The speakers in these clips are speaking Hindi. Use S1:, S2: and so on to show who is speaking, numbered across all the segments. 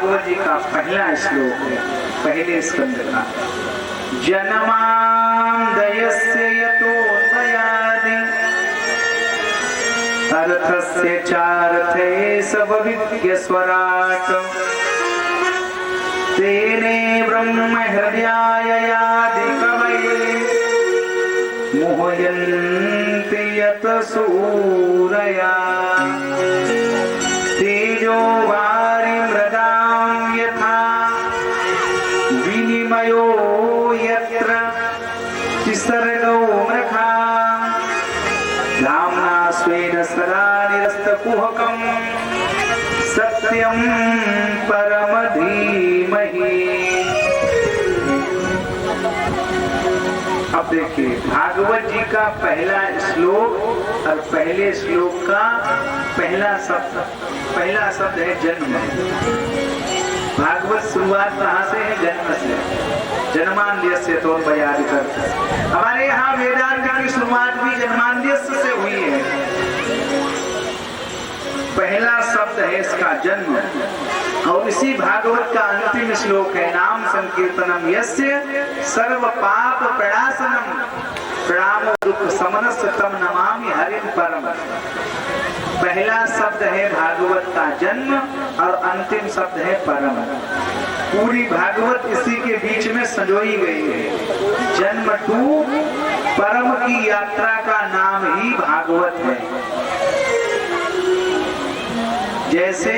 S1: भागवत जी का पहला श्लोक है, पहले स्कंद का। जन्मादयस्य यतोन्मयादि अर्थस्य चार्थे सबविद्य स्वराट तेने ब्रह्म हृदयायादि कवये मोहयन्ति यत सूरया तेजो वारि मृदां यथा विनिमयो यत्र तिसर्गो मृखा धाम्ना स्वेन सदा निरस्तकुहकं सत्यं परम धीमहि। अब देखिए भागवत जी का पहला श्लोक और पहले श्लोक का पहला शब्द है जन्म। भागवत शुरुआत कहाँ से है? जन्म से। जन्मांद्यस्य तो बयान करते। हमारे यहाँ वेदांत की शुरुआत भी जन्मांद्यस्य से हुई है। पहला शब्द है इसका जन्म। और इसी भागवत का अंतिम श्लोक है नाम संकीर्तनम यस्य सर्व पाप प्रणाशनम प्रणामो दुख समनस्य तम नमामि हरिं परम। पहला शब्द है भागवत का जन्म और अंतिम शब्द है परम। पूरी भागवत इसी के बीच में संजोई गई है। जन्म टू परम की यात्रा का नाम ही भागवत है। जैसे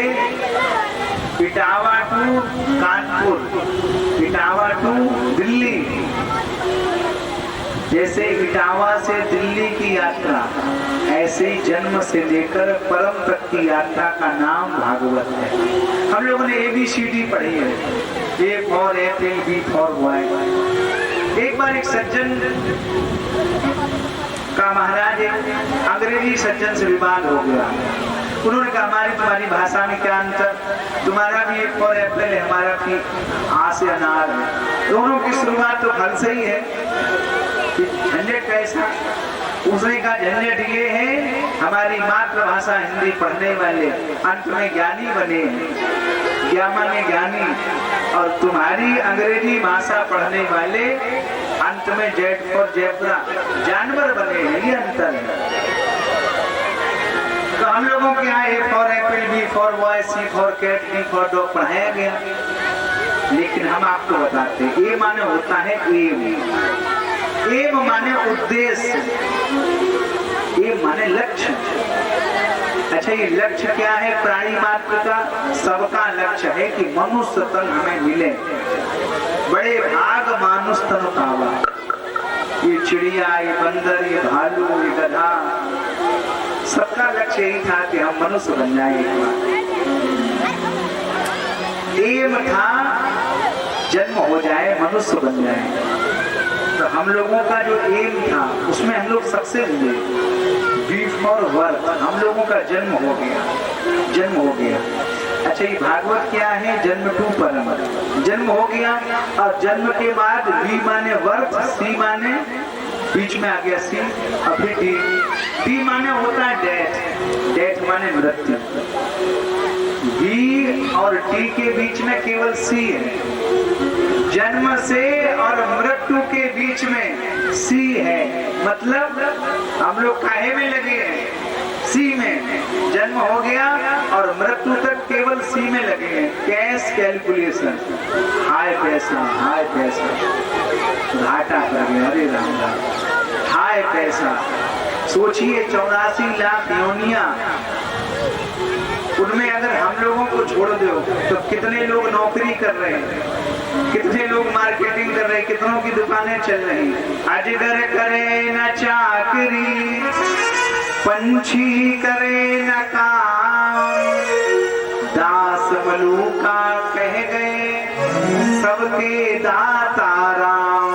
S1: इटावा टू कानपुर, इटावा टू दिल्ली, जैसे इटावा से दिल्ली की यात्रा, ऐसे ही जन्म से लेकर परम तक की यात्रा का नाम भागवत है। हम लोगों ने ABCD पढ़ी है, A for April, B for boy. एक बार एक सज्जन का महाराज अंग्रेजी सज्जन से विवाद हो गया। उन्होंने कहा हमारी तुम्हारी भाषा में क्या अंतर, तुम्हारा भी 1 फॉर अप्रैल है, हमारा भी आ से अनार है। दोनों की शुरुआत तो फल से ही है। झंझट कैसा? उसने कहा झंझट ये है हमारी मातृभाषा हिंदी पढ़ने वाले अंत में ज्ञानी बने हैं, ज्ञामा में ज्ञानी, और तुम्हारी अंग्रेजी भाषा पढ़ने वाले अंत में जेट फॉर जेब्रा जानवर बने हैं। ये अंतर है। तो हम लोगों के यहाँ A for apple, B for boy, C for cat, D for dog पढ़ाया गया। लेकिन हम आपको बताते हैं A माने होता है एम, एम माने उद्देश्य, एम माने लक्ष्य। अच्छा ये लक्ष्य क्या है? प्राणी मात्र का सबका लक्ष्य है कि मनुष्य तन हमें मिले। बड़े भाग मानुष तन पावा। ये चिड़िया, ये बंदर, ये भालू, ये गधा, सबका लक्ष्य यही था कि हम मनुष्य बन जाए। एम था जन्म हो जाए, मनुष्य बन जाए। तो हम लोगों का जो एम था उसमें हम लोग सक्सेस हुए। बी फॉर वर्क, हम लोगों का जन्म हो गया, जन्म हो गया। अच्छा ये भागवत क्या है? जन्म टू परम। जन्म हो गया और जन्म के बाद बी माने वर्क, सी माने बीच में आ गया सी, और फिर डी। डी माने होता है डेथ, डेथ माने मृत्यु। बी और टी के बीच में केवल सी है। जन्म से और मृत्यु के बीच में सी है। मतलब हम लोग काहे में लगे हैं? सी में। जन्म हो गया और मृत्यु तक केवल सी में लगे हैं। कैश कैलकुलेशन, हाय पैसा, हाय पैसा, घाटा कर गया, अरे राम राम, हाय पैसा। सोचिए 84 लाख योनियां, उनमें अगर हम लोगों को छोड़ दो तो कितने लोग नौकरी कर रहे हैं, कितने लोग मार्केटिंग कर रहे हैं, कितनों की दुकानें चल रही। अजगर करे न चाकरी, पंछी करे न काम, दास मलूका कह गए सबके दाता राम।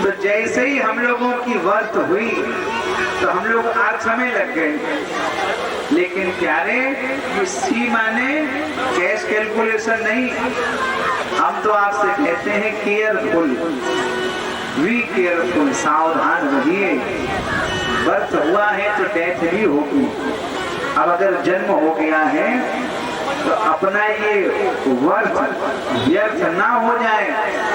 S1: तो जैसे ही हम लोगों की वर्त हुई तो हम लोग आज समय लग गए। लेकिन प्यारे सी माने कैश कैलकुलेशन नहीं, हम तो आपसे कहते हैं केयरफुल, वी केयरफुल, सावधान रहिए। बर्थ हुआ है तो डेथ भी होगी। अब अगर जन्म हो गया है तो अपना ये वर्ष व्यर्थ ना हो जाए,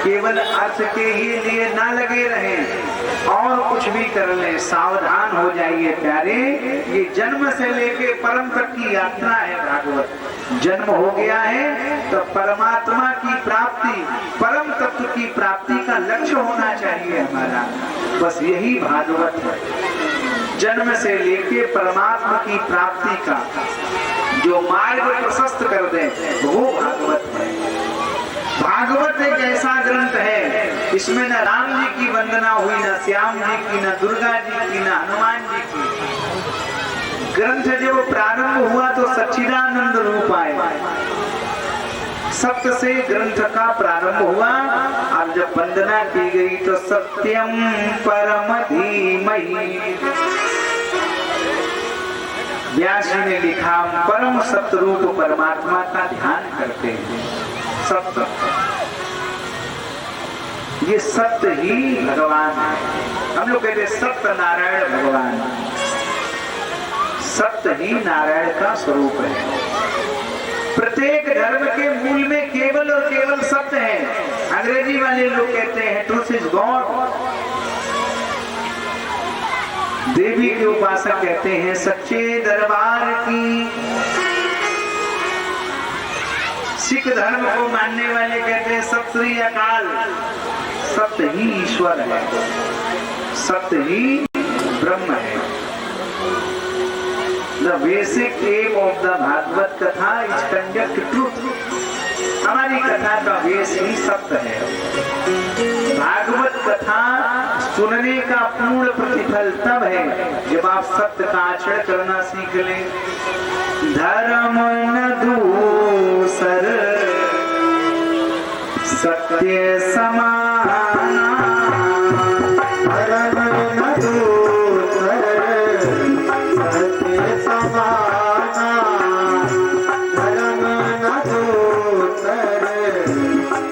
S1: केवल अर्थ के ही लिए ना लगे रहें और कुछ भी कर लें। सावधान हो जाइए प्यारे, ये जन्म से लेके परम तक की यात्रा है भागवत। जन्म हो गया है तो परमात्मा की प्राप्ति, परम तत्व की प्राप्ति का लक्ष्य होना चाहिए हमारा। बस यही भागवत है। जन्म से लेके परमात्मा की प्राप्ति का जो मार्ग प्रशस्त कर दे वो भागवत है। भागवत एक ऐसा ग्रंथ है, इसमें न राम जी की वंदना हुई, न श्याम जी की, न दुर्गा जी की, न हनुमान जी की। ग्रंथ जब प्रारंभ हुआ तो सच्चिदानंद रूप आया, सत्य से ग्रंथ का प्रारंभ हुआ। अब जब वंदना की गई तो सत्यम परम धीमहि, व्यास जी ने लिखा, परम सत्य रूप परमात्मा का ध्यान करते हैं। सत्य, ये सत्य ही भगवान है। हम लोग कहते सत्य नारायण भगवान, सत्य ही नारायण का स्वरूप है। प्रत्येक धर्म के मूल में केवल और केवल सत्य है। अंग्रेजी वाले लोग कहते हैं ट्रूथ इज गॉड, देवी के उपासक कहते हैं सच्चे दरबार की। सिख धर्म को मानने वाले कहते हैं सत श्री अकाल। सत्य ही ईश्वर है, सत्य ही ब्रह्म है। The basic aim of the Bhagavat कथा is conduct truth। हमारी कथा का बेस ही सत्य है। भागवत कथा सुनने का पूर्ण प्रतिफल तब है जब आप सत्य का आचरण करना सीख लें। धर्म न दूसर सत्य समाना, धर्म न दूसर सत्य समाना, धर्म न दूसर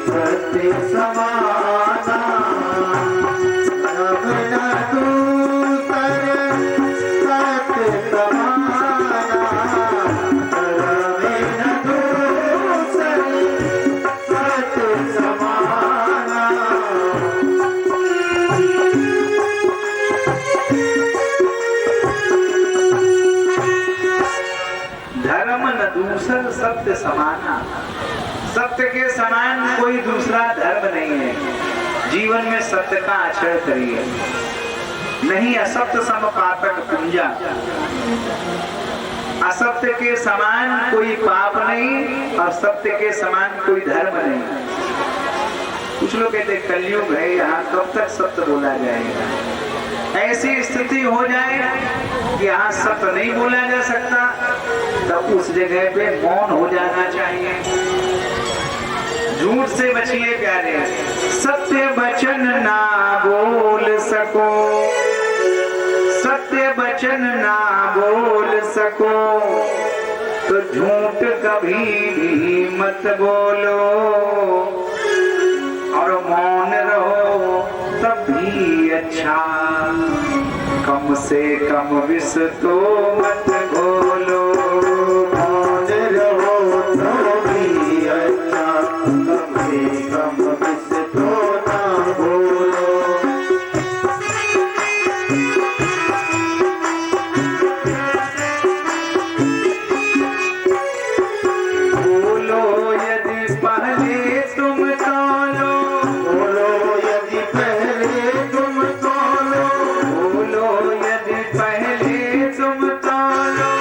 S1: सत्य समाना, धर्म न दूसर सत्य समाना, धर्म न दूसर सत्य समाना। धर्म न दूसर सत्य समाना, सत्य के समान कोई दूसरा धर्म नहीं है। जीवन में सत्य का आचरण करिए, नहीं असत्य सम पातक पुंजा। असत्य के समान कोई पाप नहीं और सत्य के समान कोई धर्म नहीं। कुछ लोग कहते कलयुग है, यहाँ कब तक सत्य बोला जाएगा। ऐसी स्थिति हो जाए कि यहाँ सत्य नहीं बोला जा सकता, तब उस जगह पे मौन हो जाना चाहिए। झूठ से बचिए प्यारे, सत्य वचन ना बोल सको, सत्य वचन ना बोल सको तो झूठ कभी भी मत बोलो, और मौन रहो तब भी अच्छा, कम से कम विष तो मत बोलो। मौन रहो तो भी अच्छा, कम से कम विष तो ना बोलो। बोलो यदि पहले तुम तोलो, बोलो यदि पहले तुम तोलो, बोलो यदि पहले तुम तोलो,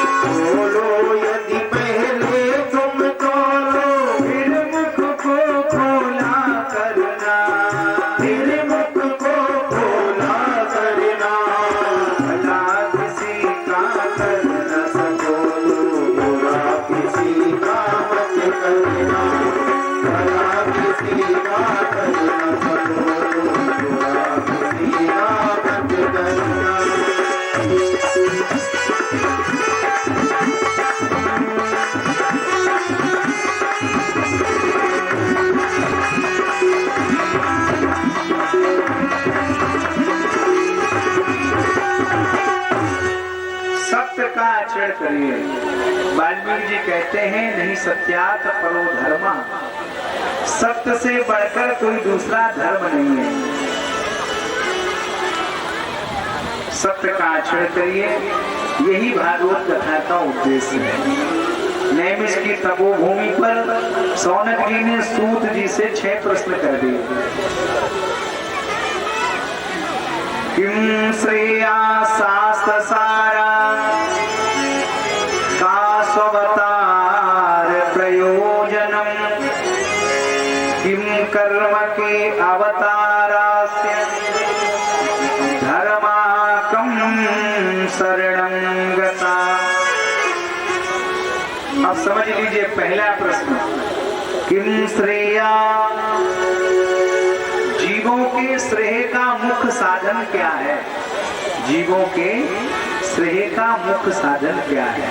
S1: कहते हैं नहीं सत्यात परो धर्मा, सत्य से बढ़कर कोई दूसरा धर्म नहीं है। सत्य का आचरण करिए, यही भागवत कथा का उद्देश्य है। नैमिष की तपोभूमि पर सौनक जी ने सूत जी से 6 प्रश्न कर दिए। किम श्रेया शास्त्र सारा का स्ववतार प्रयोजनम, किम कर्म के अवतारास्य धर्माकम शरणं गता। अब समझ लीजिए पहला प्रश्न, किम श्रेया, जीवों के श्रेय का मुख्य साधन क्या है? जीवों के श्रेय का मुख्य साधन क्या है?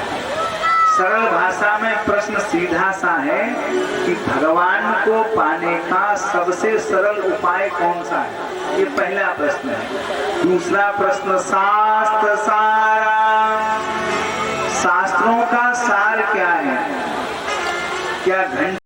S1: सरल भाषा में प्रश्न सीधा सा है कि भगवान को पाने का सबसे सरल उपाय कौन सा है? ये पहला प्रश्न है। दूसरा प्रश्न, शास्त्र सारा, शास्त्रों का सार क्या है? क्या घंटे